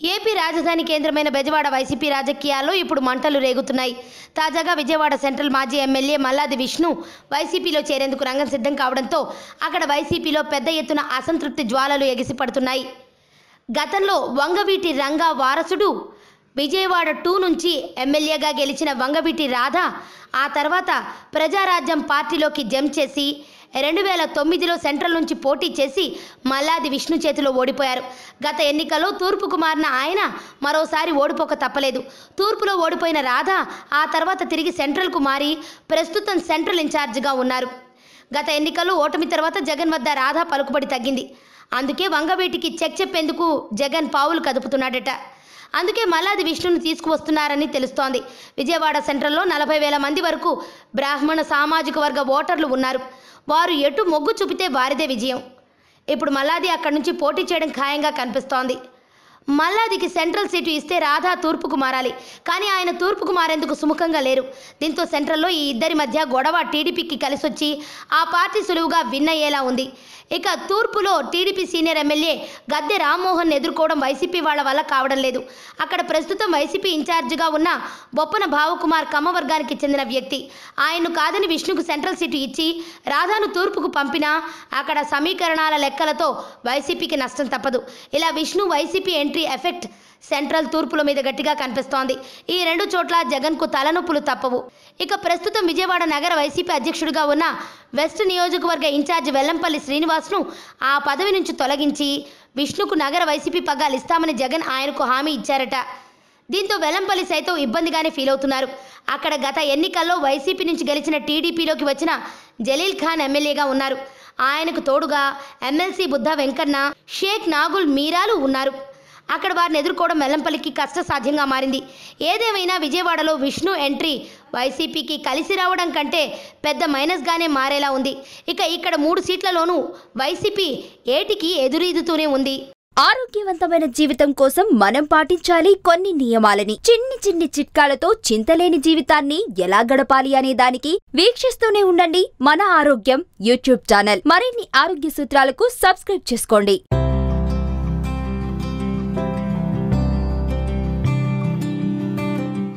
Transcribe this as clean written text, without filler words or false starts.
AP రాజధాని కేంద్రమైన Bezawada YCP రాజకీయాల్లో ఇప్పుడు మంటలు రేగుతున్నాయి. తాజాగా విజయవాడ సెంట్రల్ మాజీ ఎమ్మెల్యే మల్లాది విష్ణు వైసీపీలో చేరేందుకు రంగం సిద్ధం కావడంతో అక్కడ వైసీపీలో పెద్ద ఎత్తున అసంతృప్తి జ్వాలలు ఎగిసిపడుతున్నాయి. గతంలో వంగవీటి రంగా వారసుడు విజయవాడ 2 నుంచి ఎమ్మెల్యేగా గెలిచిన వంగవీటి రాధ ఆ తర్వాత ప్రజారాజ్యం పార్టీలోకి జంప్ చేసి 2009లో సెంట్రల్ నుంచి పోటీ చేసి మల్లాది విష్ణు చేతిలో ఓడిపోయారు. గత ఎన్నికల్లో తూర్పుకు మారిన ఆయన మరోసారి ఓడిపోక తప్పలేదు. తూర్పులో ఓడిపోయిన రాధ ఆ తర్వాత తిరిగి సెంట్రల్కు మారి ప్రస్తుతం సెంట్రల్ ఇన్ఛార్జిగా ఉన్నారు. గత ఎన్నికల్లో ఓటమి తర్వాత జగన్ వద్ద రాధ పలుకుబడి తగ్గింది. అందుకే వంగవీటికి చెక్ చెప్పేందుకు జగన్ పావులు కదుపుతున్నాడట. అందుకే మల్లాది విష్ణును తీసుకువస్తున్నారని తెలుస్తోంది. విజయవాడ సెంట్రల్లో 40,000 మంది వరకు బ్రాహ్మణ సామాజిక వర్గ ఓటర్లు ఉన్నారు. వారు ఎటు మొగ్గు చూపితే వారిదే విజయం. ఇప్పుడు మల్లాది అక్కడి నుంచి పోటీ చేయడం ఖాయంగా కనిపిస్తోంది. మల్లాదికి సెంట్రల్ సీటు ఇస్తే రాధా తూర్పుకు మారాలి. కానీ ఆయన తూర్పుకు మారేందుకు సుముఖంగా లేరు. దీంతో సెంట్రల్లో ఈ ఇద్దరి మధ్య గొడవ టీడీపీకి కలిసొచ్చి ఆ పార్టీ సులువుగా విన్ అయ్యేలా ఉంది. ఇక తూర్పులో TDP senior MLA Gadde Rammohan ఎదుర్కోవడం వైసీపీ వాళ్ళ వల్ల కావడం లేదు. అక్కడ ప్రస్తుతం వైసీపీ ఇన్ఛార్జిగా ఉన్న బొప్పన భావకుమార్ కమ్మ వర్గానికి చెందిన వ్యక్తి. ఆయన్ను కాదని విష్ణుకు సెంట్రల్ సీటు ఇచ్చి రాధాను తూర్పుకు పంపినా అక్కడ సమీకరణాల లెక్కలతో వైసీపీకి నష్టం తప్పదు. ఇలా Vishnu YCP entry effect central తూర్పుల మీద గట్టిగా కనిపిస్తోంది. ఈ 2 చోట్ల జగన్కు తలనొప్పులు తప్పవు. ఇక ప్రస్తుతం విజయవాడ నగర వైసీపీ అధ్యక్షుడిగా ఉన్న వెస్ట్ నియోజకవర్గ ఇన్ఛార్జి వెల్లంపల్లి శ్రీనివాస్ను ఆ పదవి నుంచి తొలగించి విష్ణుకు నగర వైసీపీ పగ్గాలు ఇస్తామని జగన్ ఆయనకు హామీ ఇచ్చారట. దీంతో వెల్లంపల్లి సైతం ఇబ్బందిగానే ఫీల్ అవుతున్నారు. అక్కడ గత ఎన్నికల్లో వైసీపీ నుంచి గెలిచిన టీడీపీలోకి వచ్చిన జలీల్ ఖాన్ ఎమ్మెల్యేగా ఉన్నారు. ఆయనకు తోడుగా ఎమ్మెల్సీ బుద్ధ వెంకన్న, షేక్ నాగుల్ మీరాలు ఉన్నారు. అక్కడ వారిని ఎదుర్కోవడం వెల్లంపల్లికి కష్టసాధ్యంగా మారింది. ఏదేమైనా విజయవాడలో విష్ణు ఎంట్రీ వైసీపీకి కలిసి రావడం కంటే పెద్ద మైనస్గానే మారేలా ఉంది. ఇక ఇక్కడ 3 సీట్లలోనూ వైసీపీ ఏటికి ఎదురీదుతూనే ఉంది. ఆరోగ్యవంతమైన జీవితం కోసం మనం పాటించాలి కొన్ని నియమాలని. చిన్ని చిట్కాలతో చింతలేని జీవితాన్ని ఎలా గడపాలి అనే దానికి వీక్షిస్తూనే ఉండండి మన ఆరోగ్యం యూట్యూబ్ ఛానల్. మరిన్ని ఆరోగ్య సూత్రాలకు సబ్స్క్రైబ్ చేసుకోండి.